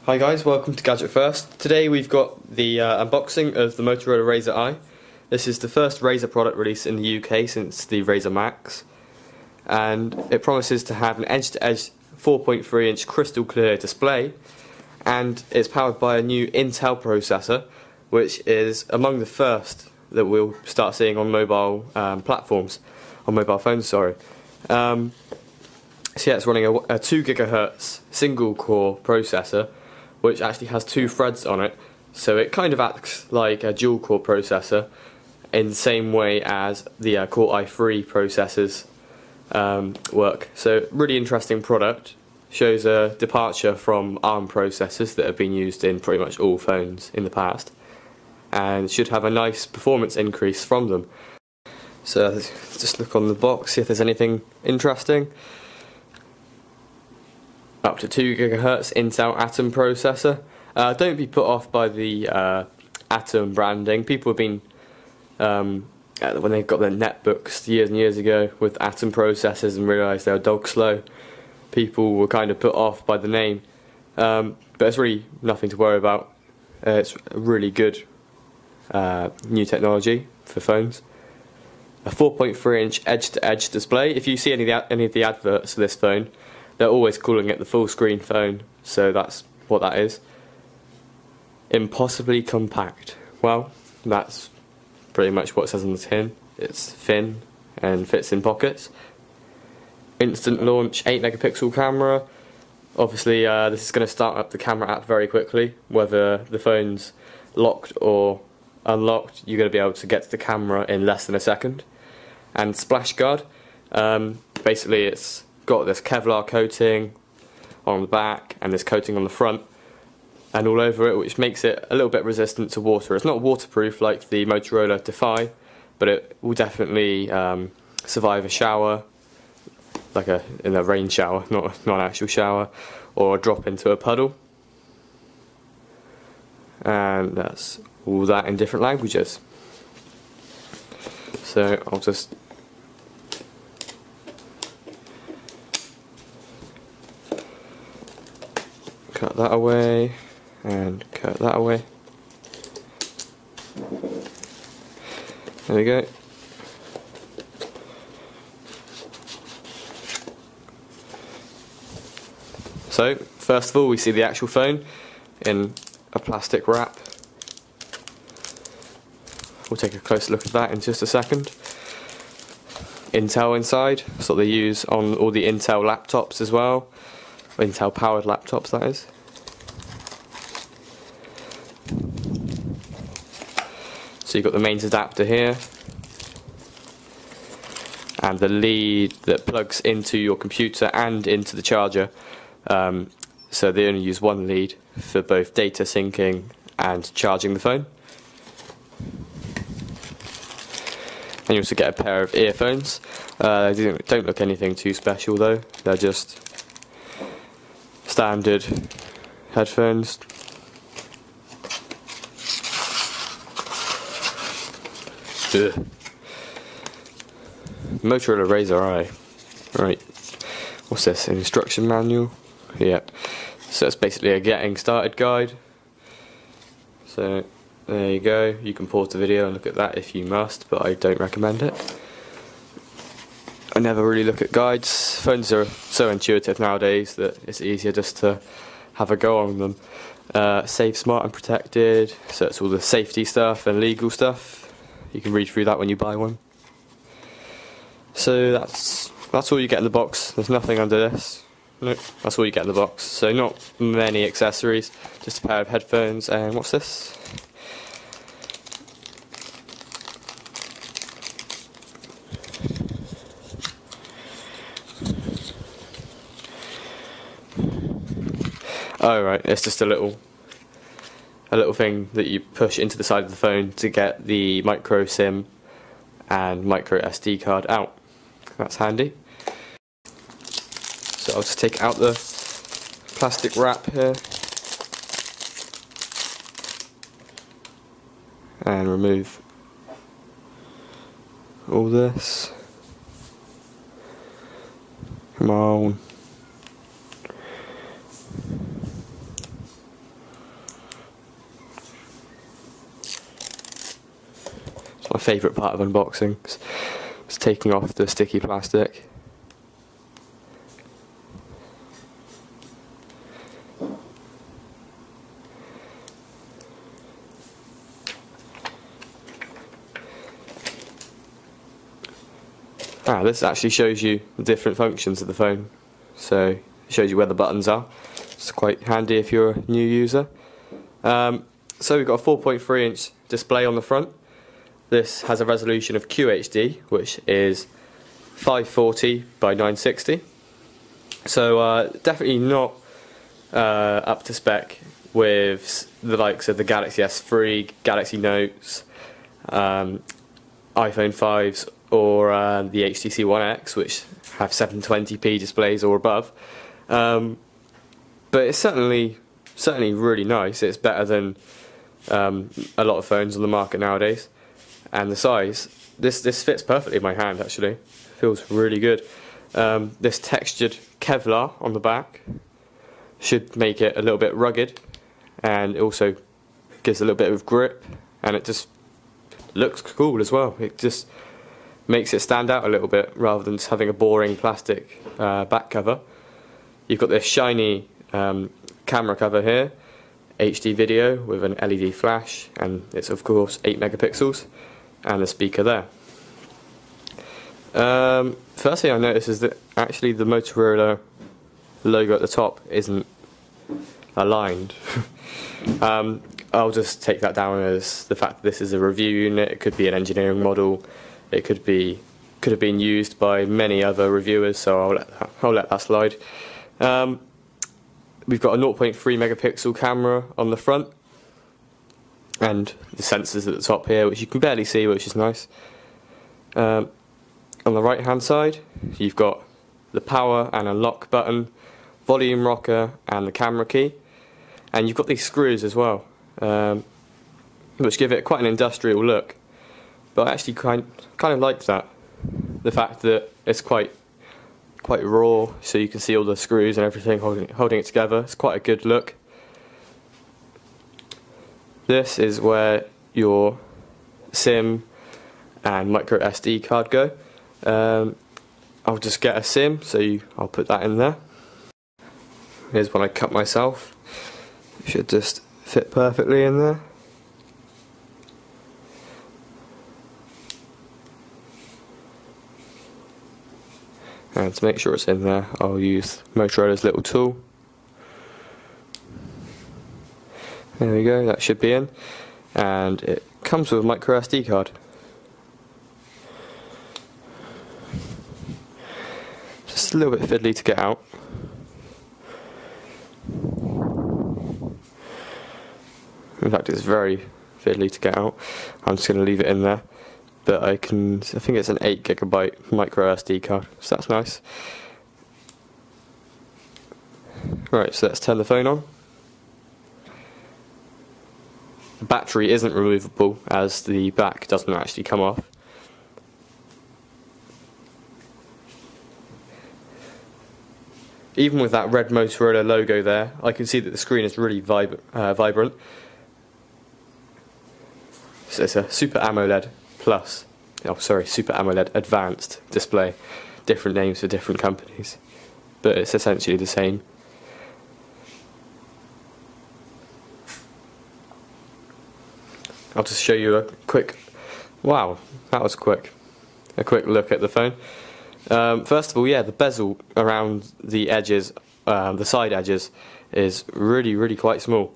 Hi guys, welcome to Gadget First. Today we've got the unboxing of the Motorola RAZRi. This is the first Razr product release in the UK since the Razr Max, and it promises to have an edge-to-edge 4.3 inch crystal clear display, and it's powered by a new Intel processor, which is among the first that we'll start seeing on mobile platforms, on mobile phones, sorry. So yeah, it's running a 2 GHz single core processor, which actually has 2 threads on it, so it kind of acts like a dual core processor in the same way as the Core i3 processors work. So really interesting product, shows a departure from ARM processors that have been used in pretty much all phones in the past, and should have a nice performance increase from them. So let's just look on the box, see if there's anything interesting. Up to 2 GHz Intel Atom processor. Don't be put off by the Atom branding. People have been, when they got their netbooks years and years ago with Atom processors and realised they were dog slow, people were kind of put off by the name. But it's really nothing to worry about. It's a really good new technology for phones. A 4.3 inch edge-to-edge display. If you see any of the adverts for this phone, they're always calling it the full screen phone, so that's what that is. Impossibly compact. Well, that's pretty much what it says on the tin. It's thin and fits in pockets. Instant launch 8 megapixel camera. Obviously this is going to start up the camera app very quickly. Whether the phone's locked or unlocked, you're going to be able to get to the camera in less than a second. And splash guard. Basically it's got this Kevlar coating on the back and this coating on the front and all over it, which makes it a little bit resistant to water. It's not waterproof like the Motorola Defy, but it will definitely survive a shower, like in a rain shower, not an actual shower, or a drop into a puddle. And that's all that in different languages. So I'll just cut that away and cut that away. There we go. So first of all we see the actual phone in a plastic wrap. We'll take a closer look at that in just a second. Intel inside, that's what they use on all the Intel laptops as well. Intel powered laptops, that is. So you've got the mains adapter here and the lead that plugs into your computer and into the charger. So they only use one lead for both data syncing and charging the phone. And you also get a pair of earphones. They don't look anything too special though, they're just standard headphones. Ugh. Motorola RAZRi. Right. What's this? An instruction manual? Yep. So it's basically a getting started guide. So there you go. You can pause the video and look at that if you must, but I don't recommend it. I never really look at guides. Phones are so intuitive nowadays that it's easier just to have a go on them. Safe, smart and protected, so it's all the safety stuff and legal stuff. You can read through that when you buy one. So that's all you get in the box. There's nothing under this. Nope, that's all you get in the box. So not many accessories, just a pair of headphones and what's this? Oh right, it's just a little thing that you push into the side of the phone to get the micro SIM and micro SD card out. That's handy. So I'll just take out the plastic wrap here and remove all this. Come on. my favourite part of unboxings. It's taking off the sticky plastic. This actually shows you the different functions of the phone. So it shows you where the buttons are. It's quite handy if you're a new user. So we've got a 4.3 inch display on the front. This has a resolution of QHD, which is 540 by 960. So definitely not up to spec with the likes of the Galaxy S3, Galaxy Notes, iPhone 5s, or the HTC One X, which have 720p displays or above. But it's certainly really nice. It's better than a lot of phones on the market nowadays. And the size, this fits perfectly in my hand actually. Feels really good. This textured Kevlar on the back should make it a little bit rugged, and it also gives a little bit of grip, and it just looks cool as well. It just makes it stand out a little bit rather than just having a boring plastic back cover. You've got this shiny camera cover here, HD video with an LED flash, and it's of course 8 megapixels, and a speaker there. First thing I noticed is that actually the Motorola logo at the top isn't aligned. I'll just take that down as the fact that this is a review unit. It could be an engineering model. It could have been used by many other reviewers, so I'll let that slide. We've got a 0.3 megapixel camera on the front, and the sensors at the top here, which you can barely see, which is nice. On the right hand side, you've got the power and unlock button, volume rocker, and the camera key. And you've got these screws as well, which give it quite an industrial look. But I actually kind of like that. The fact that it's quite raw, so you can see all the screws and everything holding it together. It's quite a good look. This is where your SIM and micro SD card go. I'll just get a SIM, so I'll put that in there. Here's one I cut myself. It should just fit perfectly in there. And to make sure it's in there, I'll use Motorola's little tool. There we go, that should be in. And it comes with a micro SD card. Just a little bit fiddly to get out. In fact, it's very fiddly to get out. I'm just going to leave it in there. But I think it's an 8 GB micro SD card, so that's nice. Right, so let's turn the phone on. The battery isn't removable, as the back doesn't actually come off. Even with that red Motorola logo there, I can see that the screen is really vibrant. So it's a Super AMOLED Plus, Super AMOLED Advanced display. Different names for different companies, but it's essentially the same. I'll just show you a quick, wow, that was quick. A quick look at the phone. First of all, yeah, the bezel around the edges, the side edges, is really quite small.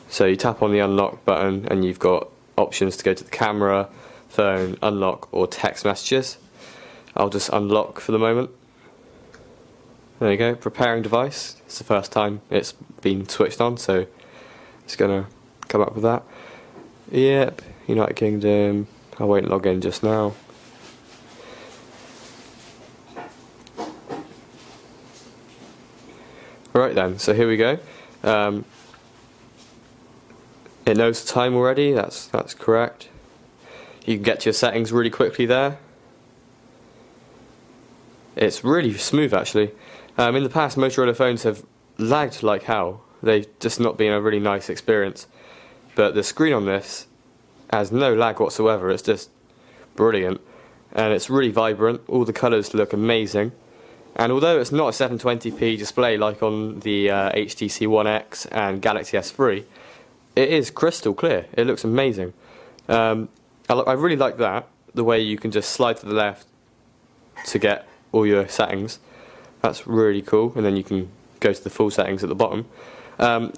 So you tap on the unlock button and you've got options to go to the camera, phone, unlock, or text messages. I'll just unlock for the moment. There you go, preparing device. It's the first time it's been switched on, so it's going to come up with that. Yep, United Kingdom. I won't log in just now. Right then, so here we go. It knows the time already, that's correct. You can get to your settings really quickly there. It's really smooth actually. In the past, Motorola phones have lagged like hell. They've just not been a really nice experience. but the screen on this has no lag whatsoever. It's just brilliant, and it's really vibrant. All the colours look amazing, and although it's not a 720p display like on the HTC One X and Galaxy S3, it is crystal clear. It looks amazing. I really like that, the way you can just slide to the left to get all your settings. That's really cool, and then you can go to the full settings at the bottom.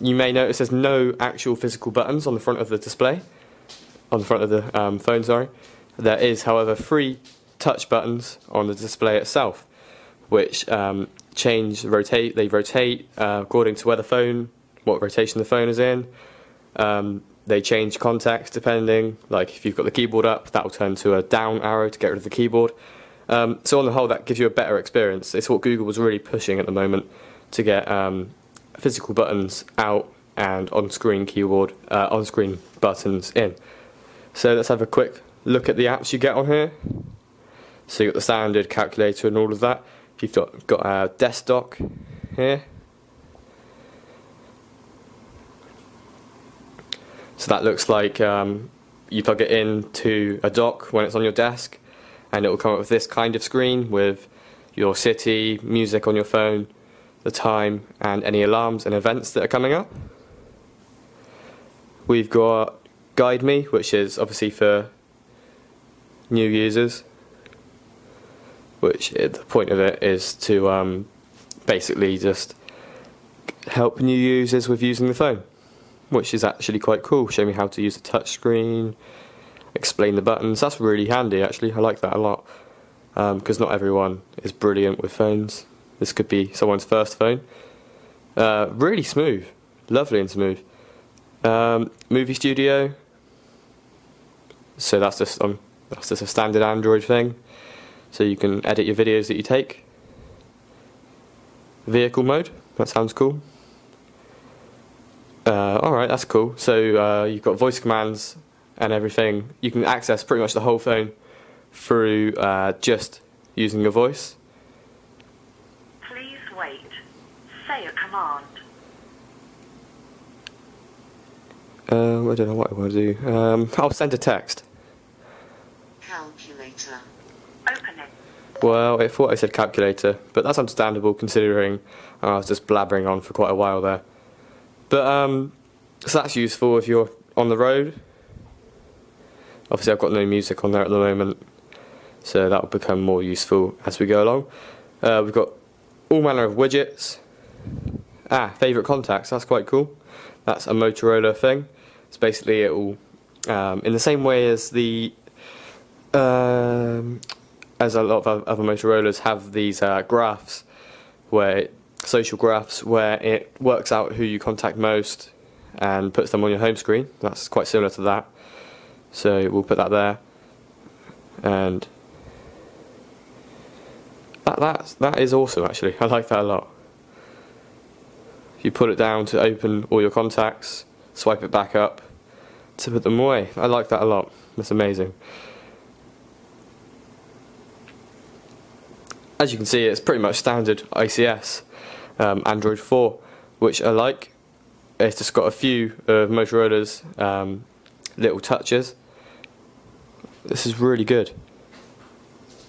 You may notice there's no actual physical buttons on the front of the display, on the front of the phone, sorry. There is, however, 3 touch buttons on the display itself, which rotate according to what rotation the phone is in. They change context depending, like if you've got the keyboard up, that will turn to a down arrow to get rid of the keyboard. So on the whole, that gives you a better experience. It's what Google was really pushing at the moment, to get physical buttons out and on-screen on-screen buttons in. So let's have a quick look at the apps you get on here. So you've got the standard calculator and all of that. You've got a desk dock here. So that looks like you plug it into a dock when it's on your desk, and it will come up with this kind of screen with your city, music on your phone, the time, and any alarms and events that are coming up. We've got Guide Me, which is obviously for new users, which the point of it is to basically just help new users with using the phone, which is actually quite cool. Show me how to use the touch screen, explain the buttons. That's really handy actually. I like that a lot, because not everyone is brilliant with phones. This could be someone's first phone. Really smooth, lovely and smooth. Movie Studio. So that's just a standard Android thing. So you can edit your videos that you take. Vehicle mode. That sounds cool. Alright, that's cool. So you've got voice commands and everything. You can access pretty much the whole phone through just using your voice. Please wait. Say a command. I don't know what I want to do. I'll send a text. Calculator. Open it. Well, I thought I said calculator, but that's understandable considering I was just blabbering on for quite a while there. But so that's useful if you're on the road. Obviously I've got no music on there at the moment, so that will become more useful as we go along. We've got all manner of widgets. Favourite contacts, that's quite cool. That's a Motorola thing. It's basically it will, in the same way as as a lot of other Motorola's have these graphs, social graphs, where it works out who you contact most and puts them on your home screen. That's quite similar to that. So we'll put that there, and that is awesome actually. I like that a lot. You put it down to open all your contacts, swipe it back up to put them away. I like that a lot. That's amazing. As you can see, it's pretty much standard ICS Android 4, which I like. It's just got a few of Motorola's little touches. This is really good.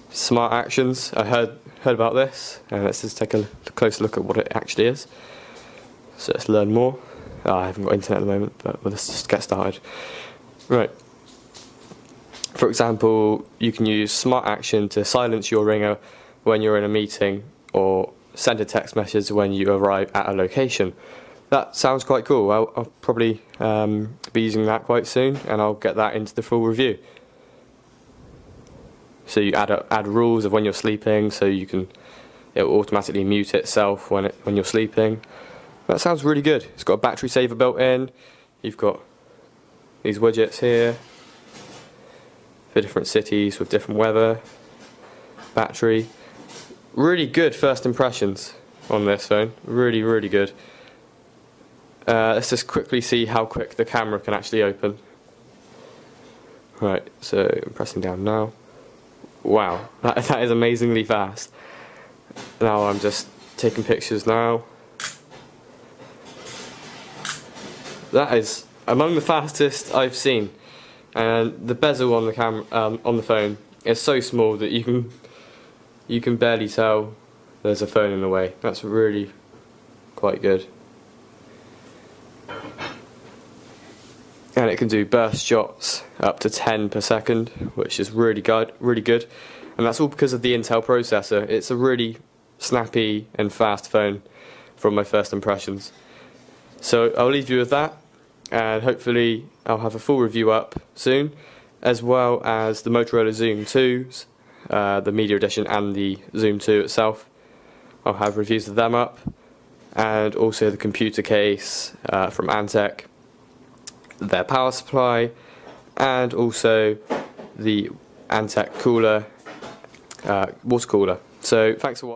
Smart actions. I heard about this, and let's just take a closer look at what it actually is. So let's learn more. I haven't got internet at the moment, but let's just get started. Right. For example, you can use Smart Action to silence your ringer when you're in a meeting, or send a text message when you arrive at a location. That sounds quite cool. I'll probably be using that quite soon, and I'll get that into the full review. So you add rules of when you're sleeping, so it will automatically mute itself when you're sleeping. That sounds really good. It's got a battery saver built in. You've got these widgets here for different cities with different weather. Battery. Really good first impressions on this phone. Really, really good. Let's just quickly see how quick the camera can actually open. Right, so I'm pressing down now. Wow, that is amazingly fast. Now I'm just taking pictures now. That is among the fastest I've seen. And the bezel on the camera, on the phone, is so small that you can barely tell there's a phone in the way. That's really quite good. And it can do burst shots up to 10 per second, which is really good. And that's all because of the Intel processor. It's a really snappy and fast phone from my first impressions. So I'll leave you with that, and hopefully I'll have a full review up soon, as well as the Motorola Zoom 2s, the Media Edition and the Zoom 2 itself. I'll have reviews of them up, and also the computer case from Antec, their power supply, and also the Antec cooler, water cooler. So thanks for watching.